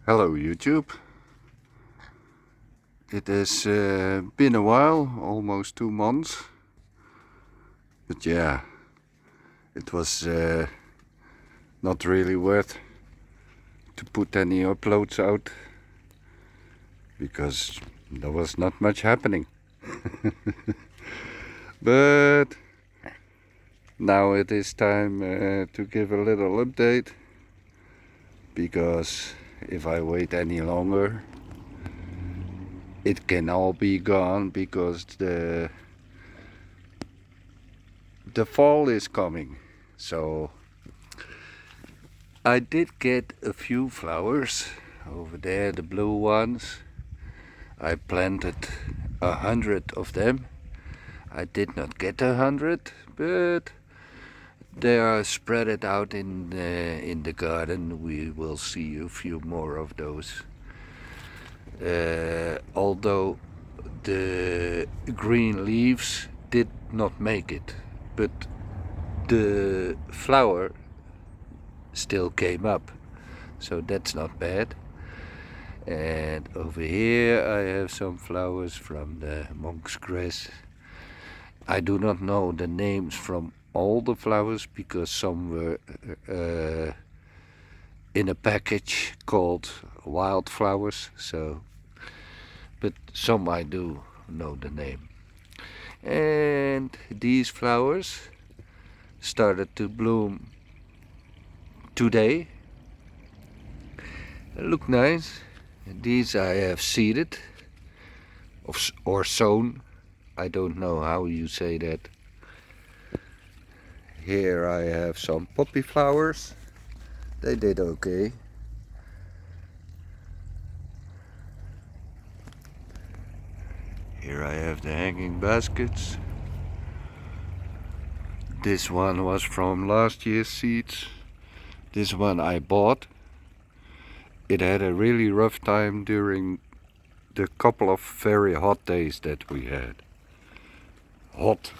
Hello YouTube. It has been a while, almost 2 months. But yeah, it was not really worth to put any uploads out because there was not much happening. But now it is time to give a little update, because if I wait any longer it can all be gone, because the fall is coming. So I did get a few flowers over there, the blue ones. I planted 100 of them. I did not get 100, but they are spread it out in the garden. We will see a few more of those. Although the green leaves did not make it, but the flower still came up, so that's not bad. And over here I have some flowers from the monk's grass. I do not know the names from all the flowers because some were in a package called wildflowers, but some I do know the name. And these flowers started to bloom today. They look nice. These I have seeded or sown. I don't know how you say that. Here I have some poppy flowers. They did okay. Here I have the hanging baskets. This one was from last year's seeds. This one I bought. It had a really rough time during the couple of very hot days that we had. Hot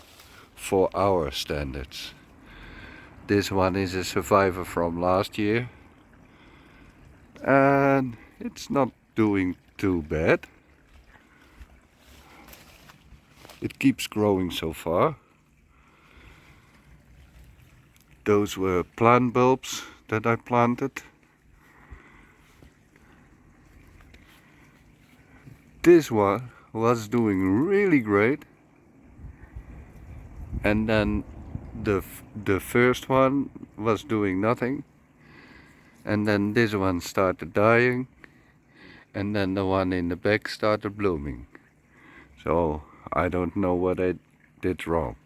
for our standards. This one is a survivor from last year, and it's not doing too bad. It keeps growing so far. Those were plant bulbs that I planted. This one was doing really great, and then the first one was doing nothing, and then this one started dying, and then the one in the back started blooming. So I don't know what I did wrong.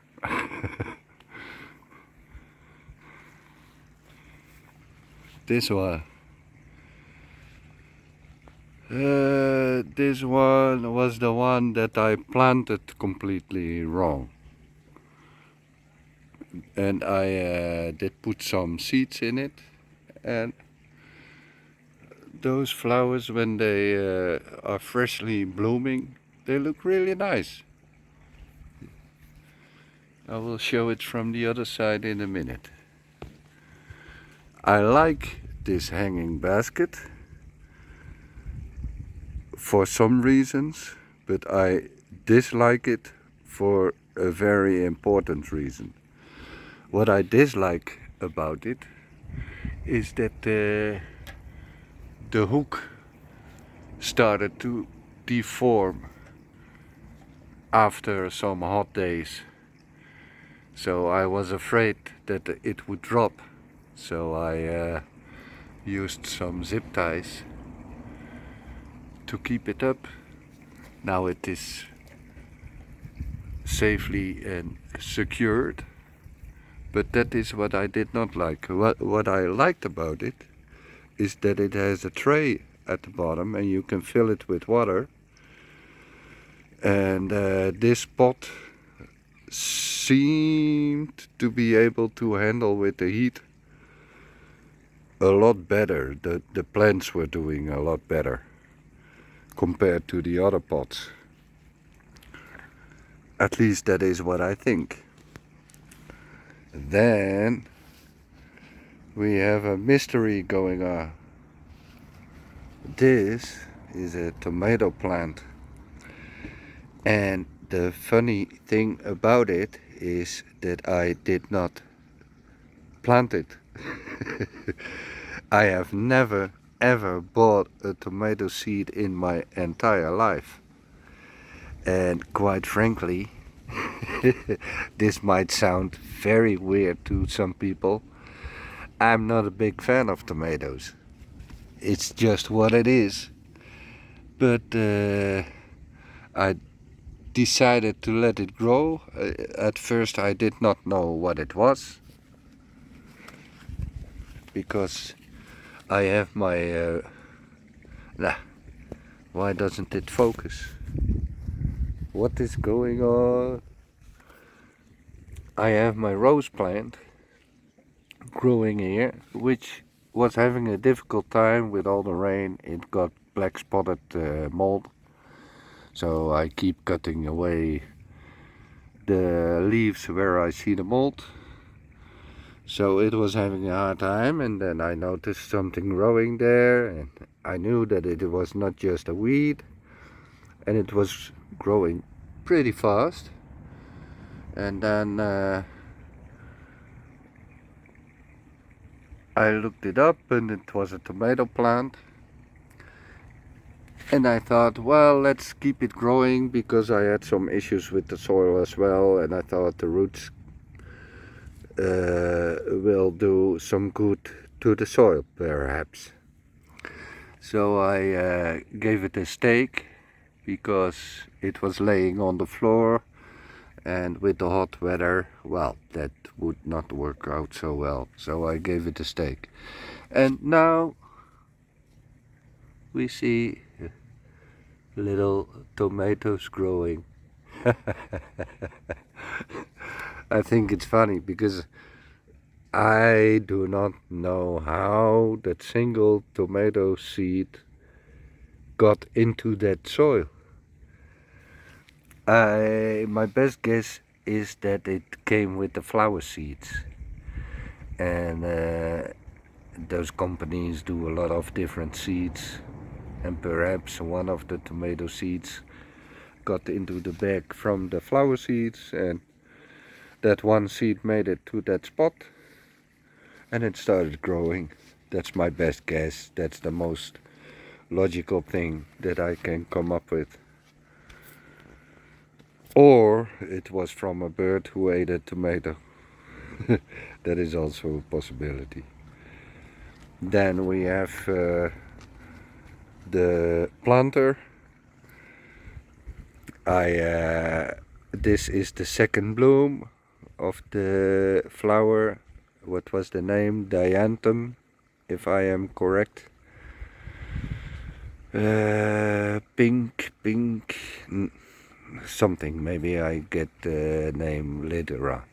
This one was the one that I planted completely wrong. And I did put some seeds in it, and those flowers, when they are freshly blooming, they look really nice. I will show it from the other side in a minute. I like this hanging basket for some reasons, but I dislike it for a very important reason. What I dislike about it is that the hook started to deform after some hot days. So I was afraid that it would drop. So I used some zip ties to keep it up. Now it is safely and secured. But that is what I did not like. What I liked about it is that it has a tray at the bottom and you can fill it with water. And this pot seemed to be able to handle with the heat a lot better. The plants were doing a lot better compared to the other pots. At least that is what I think. Then we have a mystery going on. This is a tomato plant, and the funny thing about it is that I did not plant it. I have never ever bought a tomato seed in my entire life, and quite frankly this might sound very weird to some people. I'm not a big fan of tomatoes. It's just what it is. But I decided to let it grow. At first I did not know what it was, because I have my why doesn't it focus? What is going on? I have my rose plant growing here, which was having a difficult time with all the rain. It got black spotted mold, so I keep cutting away the leaves where I see the mold. So it was having a hard time, and then I noticed something growing there, and I knew that it was not just a weed, and it was growing pretty fast. And then I looked it up, and it was a tomato plant. And I thought, well, let's keep it growing, because I had some issues with the soil as well, and I thought the roots will do some good to the soil, perhaps. So I gave it a stake, because it was laying on the floor, and with the hot weather, well, that would not work out so well. So I gave it a stake, and now we see little tomatoes growing. I think it's funny, because I do not know how that single tomato seed got into that soil. My best guess is that it came with the flower seeds, and those companies do a lot of different seeds, and perhaps one of the tomato seeds got into the bag from the flower seeds, and that one seed made it to that spot, and it started growing. That's my best guess. That's the most logical thing that I can come up with. Or it was from a bird who ate a tomato. That is also a possibility. Then we have the planter. This is the second bloom of the flower. What was the name? Dianthum, if I am correct. Pink, something. Maybe I get the name later on.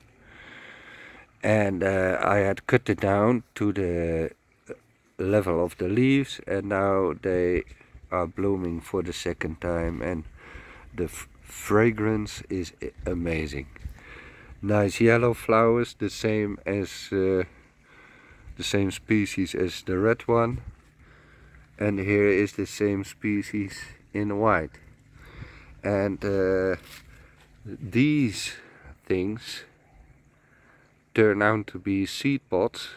And I had cut it down to the level of the leaves, and now they are blooming for the second time, and the fragrance is amazing. Nice yellow flowers, the same species as the red one, and here is the same species in white. And these things turn out to be seed pods,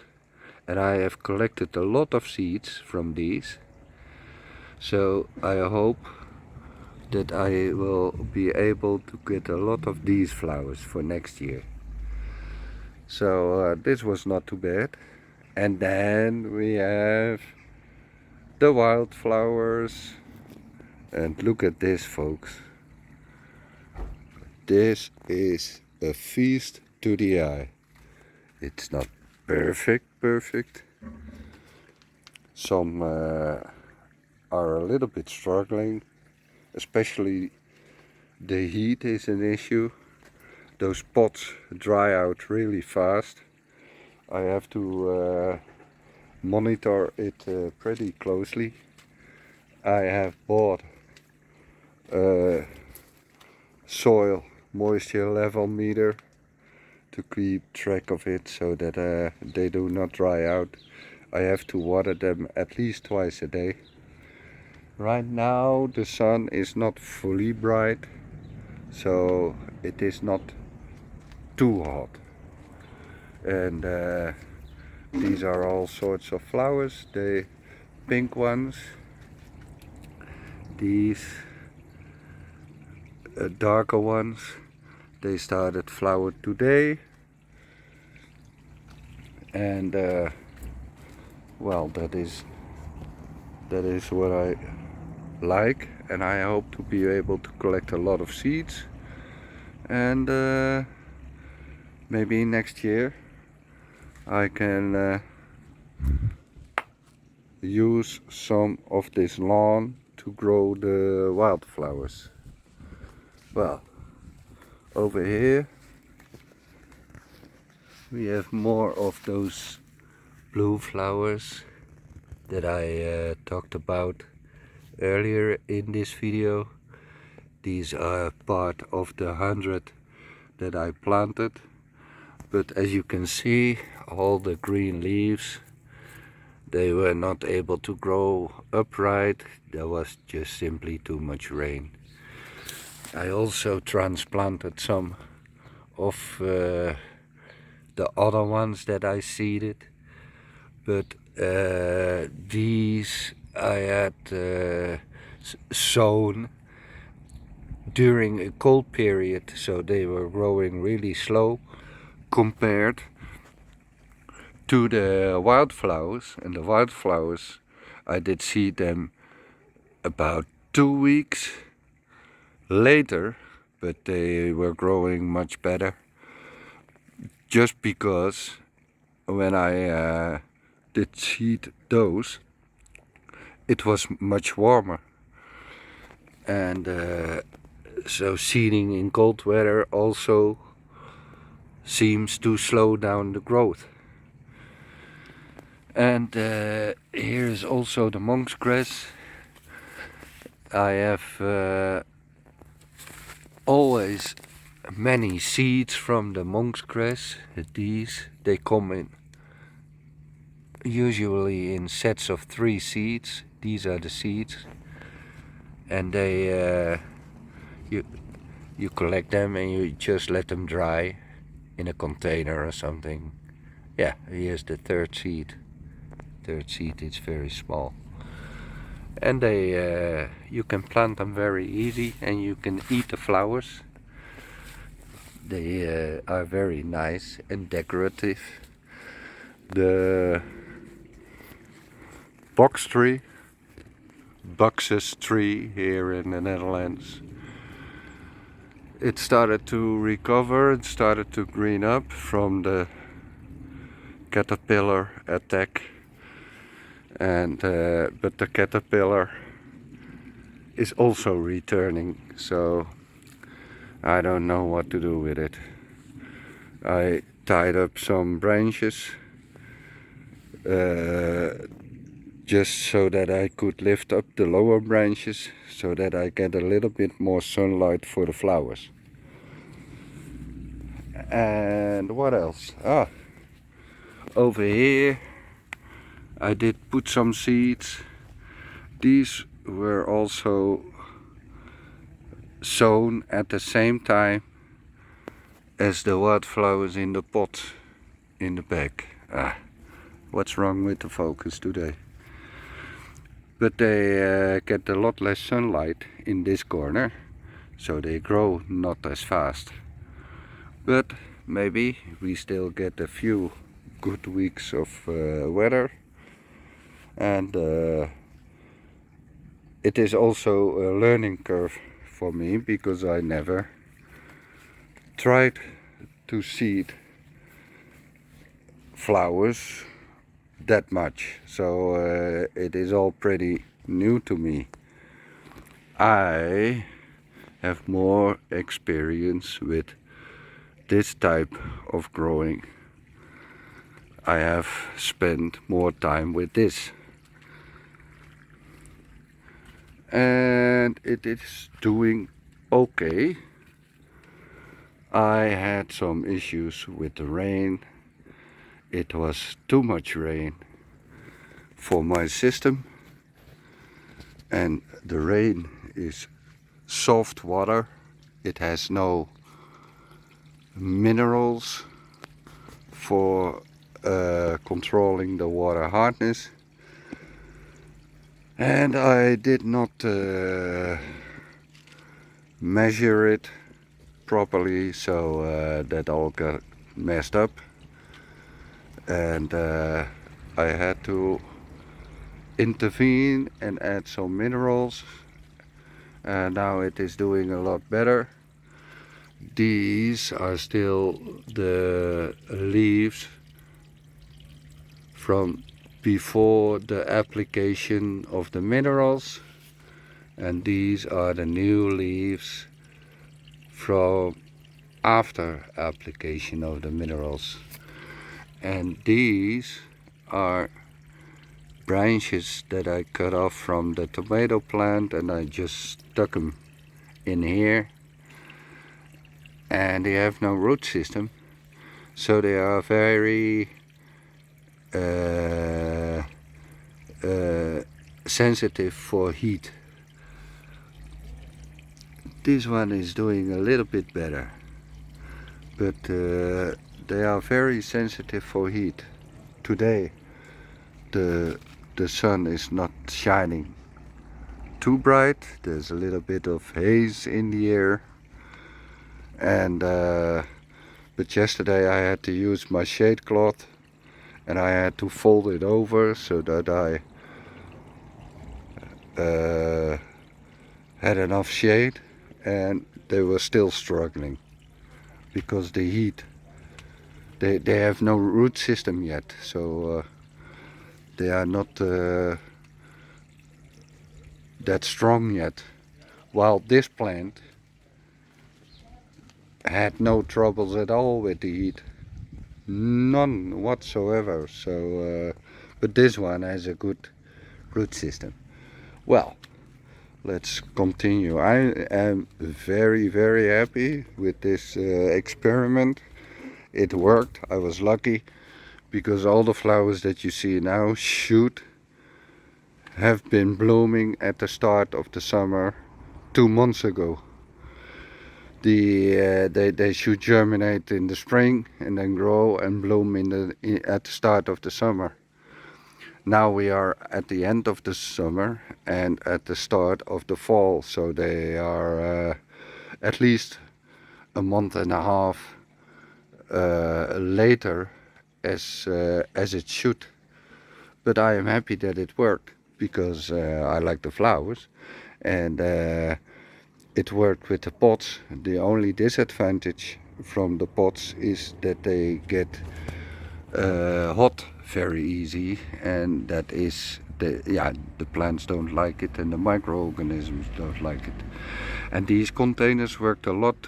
and I have collected a lot of seeds from these, so I hope that I will be able to get a lot of these flowers for next year. So this was not too bad. And then we have the wildflowers, and look at this, folks. This is a feast to the eye. It's not perfect. Some are a little bit struggling, especially the heat is an issue. Those pots dry out really fast. I have to monitor it pretty closely. I have bought a soil moisture level meter to keep track of it, so that they do not dry out. I have to water them at least twice a day. Right now the sun is not fully bright, so it is not too hot. And these are all sorts of flowers, the pink ones, these darker ones, they started flower today. And well, that is what I like, and I hope to be able to collect a lot of seeds, and maybe next year I can use some of this lawn to grow the wildflowers. Well, over here we have more of those blue flowers that I talked about earlier in this video. These are part of the 100 that I planted, but as you can see, all the green leaves, they were not able to grow upright. There was just simply too much rain. I also transplanted some of the other ones that I seeded, but these I had sown during a cold period, so they were growing really slow compared to the wildflowers. And the wildflowers, I did seed them about 2 weeks later, but they were growing much better, just because when I did seed those, it was much warmer, and so seeding in cold weather also seems to slow down the growth. And here is also the monk's grass. I have always many seeds from the monk's grass. These, they come in usually in sets of 3 seeds. These are the seeds, and they you collect them and you just let them dry in a container or something. Yeah, here's the third seed. Third seed is very small, and they you can plant them very easy, and you can eat the flowers. They are very nice and decorative. The box tree, boxes tree here in the Netherlands, it started to recover, it started to green up from the caterpillar attack, and but the caterpillar is also returning, so I don't know what to do with it. I tied up some branches just so that I could lift up the lower branches so that I get a little bit more sunlight for the flowers. And what else? Over here I did put some seeds. These were also sown at the same time as the wildflowers in the pot in the back. What's wrong with the focus today? But they get a lot less sunlight in this corner, so they grow not as fast. But maybe we still get a few good weeks of weather, and it is also a learning curve for me, because I never tried to seed flowers that much, so it is all pretty new to me. I have more experience with this type of growing. I have spent more time with this, and it is doing okay. I had some issues with the rain. It was too much rain for my system, and the rain is soft water. It has no minerals for controlling the water hardness, and I did not measure it properly, so that all got messed up, and I had to intervene and add some minerals. Now it is doing a lot better. These are still the leaves from before the application of the minerals, and these are the new leaves from after application of the minerals. And these are branches that I cut off from the tomato plant, and I just stuck them in here, and they have no root system, so they are very sensitive for heat. This one is doing a little bit better, but they are very sensitive for heat. Today the sun is not shining too bright. There's a little bit of haze in the air, and but yesterday I had to use my shade cloth, and I had to fold it over so that I had enough shade, and they were still struggling because the heat, they have no root system yet, so they are not that strong yet, while this plant had no troubles at all with the heat, none whatsoever. So but this one has a good root system. Well, let's continue. I am very happy with this experiment. It worked. I was lucky, because all the flowers that you see now should have been blooming at the start of the summer 2 months ago. They should germinate in the spring and then grow and bloom at the start of the summer. Now we are at the end of the summer and at the start of the fall, so they are at least a month and a half later as it should. But I am happy that it worked, because I like the flowers, and it worked with the pots. The only disadvantage from the pots is that they get hot very easy, and that is the plants don't like it, and the microorganisms don't like it. And these containers worked a lot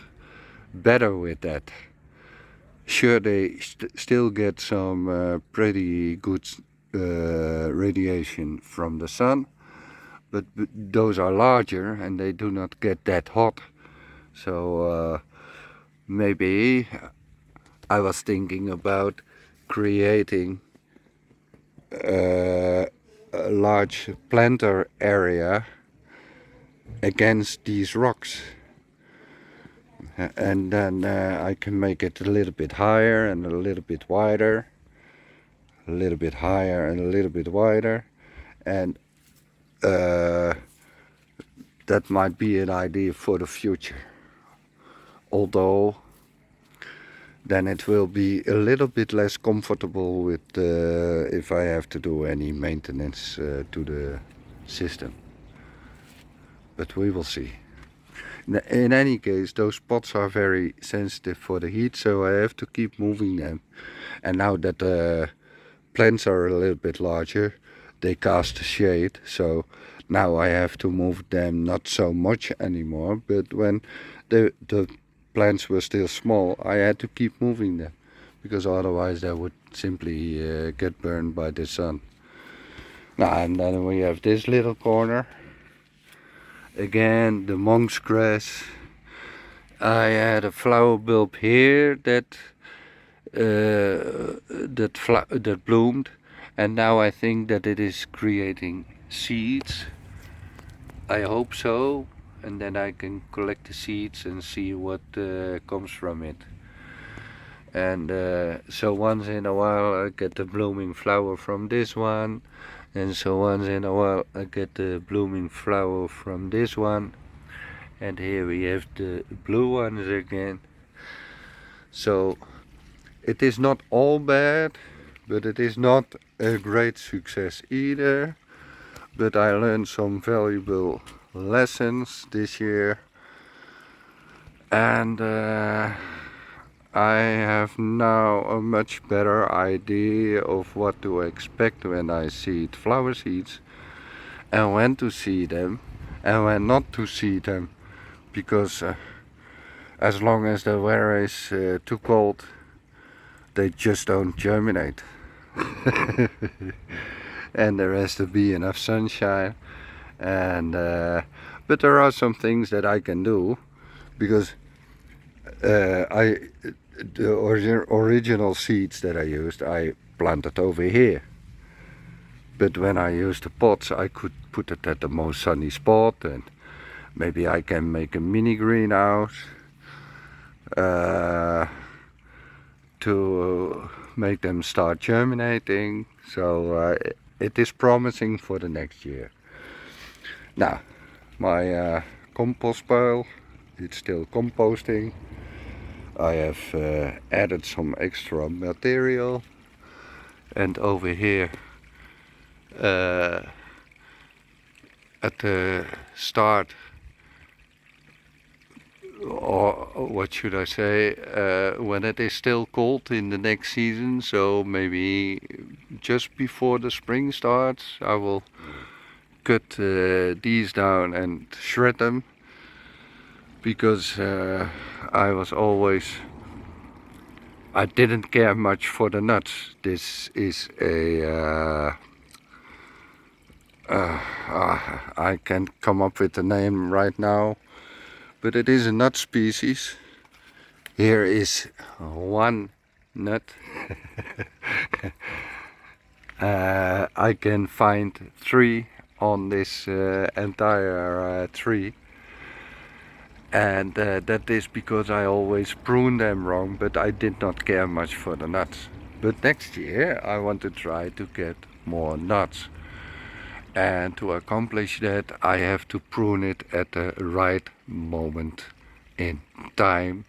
better with that. Sure, they still get some pretty good radiation from the sun, but those are larger and they do not get that hot. So maybe I was thinking about creating a large planter area against these rocks, and then I can make it a little bit higher and a little bit wider, a little bit higher and a little bit wider, and that might be an idea for the future. Although then it will be a little bit less comfortable with if I have to do any maintenance to the system. But we will see. In any case, those pots are very sensitive for the heat, so I have to keep moving them. And now that the plants are a little bit larger, they cast shade, so now I have to move them not so much anymore. But when the plants were still small, I had to keep moving them, because otherwise they would simply get burned by the sun. Now, and then we have this little corner. Again, the monk's grass. I had a flower bulb here that bloomed, and now I think that it is creating seeds. I hope so, and then I can collect the seeds and see what comes from it. And so once in a while I get the blooming flower from this one, and so once in a while I get the blooming flower from this one, and here we have the blue ones again. So it is not all bad, but it is not a great success either. But I learned some valuable lessons this year, and I have now a much better idea of what to expect when I seed flower seeds, and when to seed them and when not to seed them, because as long as the weather is too cold, they just don't germinate. And there has to be enough sunshine, and but there are some things that I can do, because the original seeds that I used, I planted over here. But when I used the pots, I could put it at the most sunny spot, and maybe I can make a mini greenhouse to make them start germinating. So it is promising for the next year. Now, my compost pile, it's still composting. I have added some extra material, and over here at the start, or what should I say, when it is still cold in the next season, so maybe just before the spring starts, I will cut these down and shred them, because I didn't care much for the nuts. This is a I can't come up with the name right now, but it is a nut species. Here is one nut. I can find 3 on this entire tree, and that is because I always prune them wrong, but I did not care much for the nuts. But next year I want to try to get more nuts, and to accomplish that I have to prune it at the right moment in time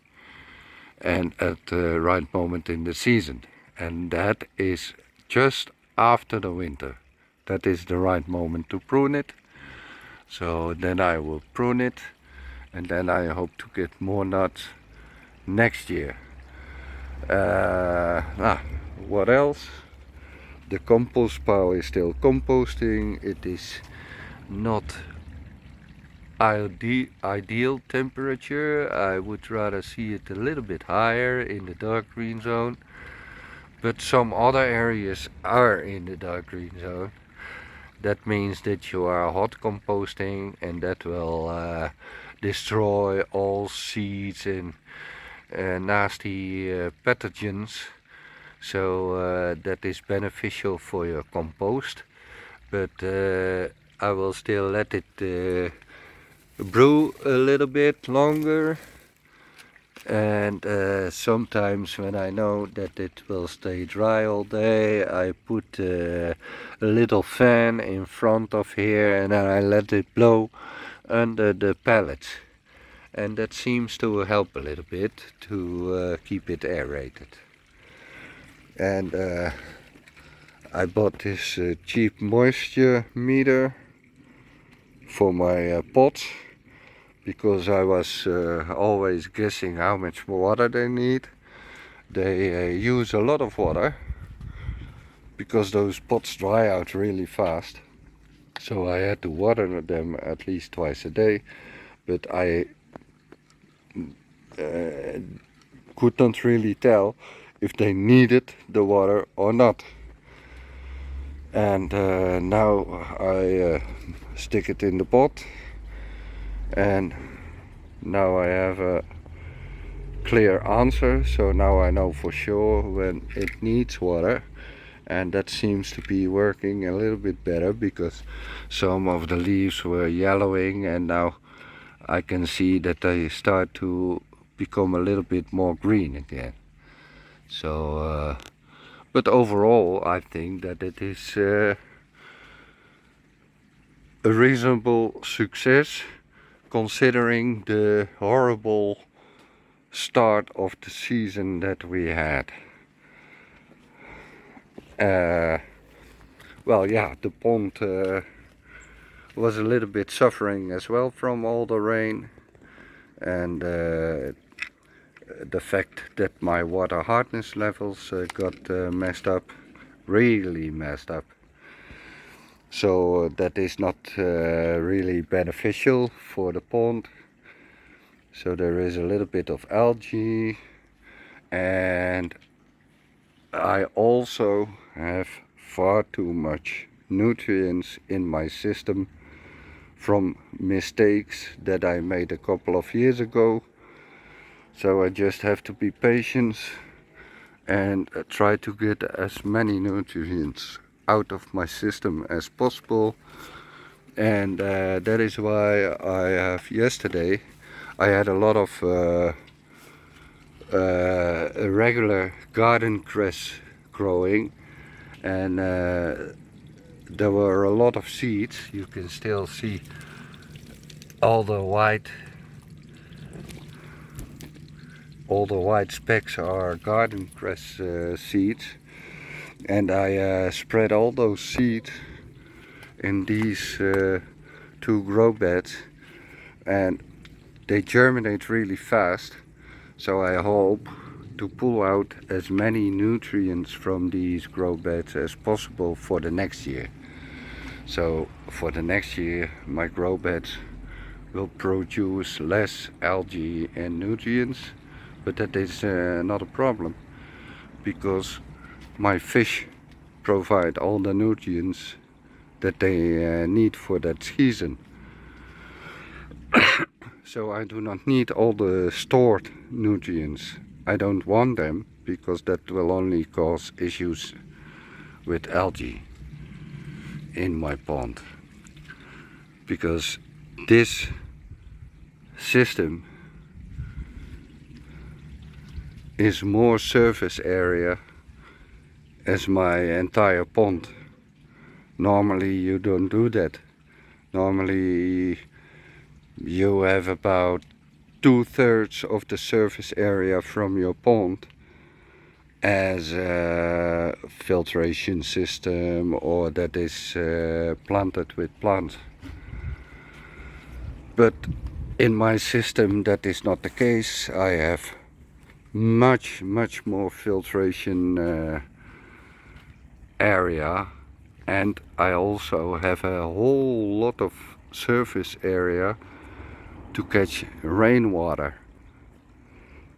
and at the right moment in the season, and that is just after the winter. That is the right moment to prune it. So then I will prune it, and then I hope to get more nuts next year. What else? The compost pile is still composting. It is not ideal temperature. I would rather see it a little bit higher in the dark green zone, but some other areas are in the dark green zone. That means that you are hot composting, and that will destroy all seeds and nasty pathogens. So that is beneficial for your compost, but I will still let it brew a little bit longer, and sometimes when I know that it will stay dry all day, I put a little fan in front of here, and then I let it blow under the pallets, and that seems to help a little bit to keep it aerated. And I bought this cheap moisture meter for my pots, because I was always guessing how much water they need. They use a lot of water, because those pots dry out really fast. So I had to water them at least twice a day, but I could not really tell if they needed the water or not. And now I stick it in the pot, and now I have a clear answer. So now I know for sure when it needs water, and that seems to be working a little bit better, because some of the leaves were yellowing and now I can see that they start to become a little bit more green again. So but overall I think that it is a reasonable success, considering the horrible start of the season that we had. Well, yeah, the pond was a little bit suffering as well from all the rain, and the fact that my water hardness levels got messed up, really messed up. So that is not really beneficial for the pond. So there is a little bit of algae, and I also have far too much nutrients in my system from mistakes that I made a couple of years ago. So I just have to be patient and try to get as many nutrients out of my system as possible. And that is why I have yesterday I had a lot of regular garden cress growing, and there were a lot of seeds. You can still see all the white specks are garden cress seeds, and I spread all those seeds in these two grow beds, and they germinate really fast. So I hope to pull out as many nutrients from these grow beds as possible for the next year. So for the next year my grow beds will produce less algae and nutrients, but that is not a problem, because my fish provide all the nutrients that they need for that season. So I do not need all the stored nutrients. I don't want them, because that will only cause issues with algae in my pond. Because this system is more surface area as my entire pond. Normally you don't do that. Normally you have about 2/3 of the surface area from your pond as a filtration system, or that is planted with plants. But in my system that is not the case. I have much more filtration area, and I also have a whole lot of surface area to catch rainwater,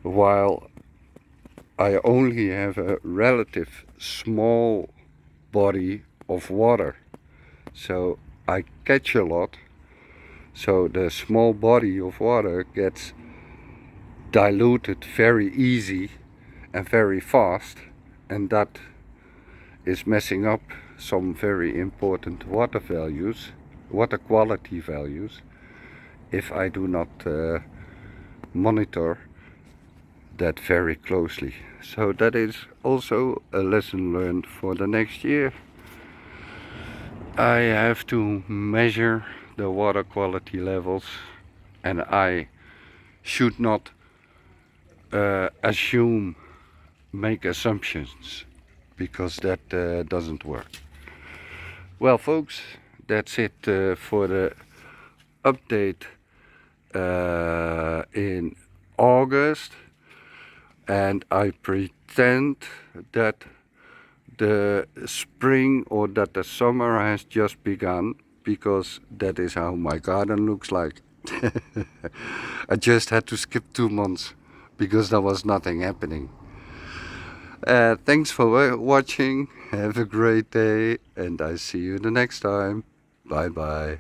while I only have a relative small body of water. So I catch a lot, so the small body of water gets diluted very easy and very fast, and that is messing up some very important water quality values, if I do not monitor that very closely. So that is also a lesson learned for the next year. I have to measure the water quality levels, and I should not make assumptions, because that doesn't work. Well folks, that's it for the update in August, and I pretend that the spring or that the summer has just begun, because that is how my garden looks like. I just had to skip 2 months because there was nothing happening. Thanks for watching. Have a great day, and I see you the next time. Bye bye.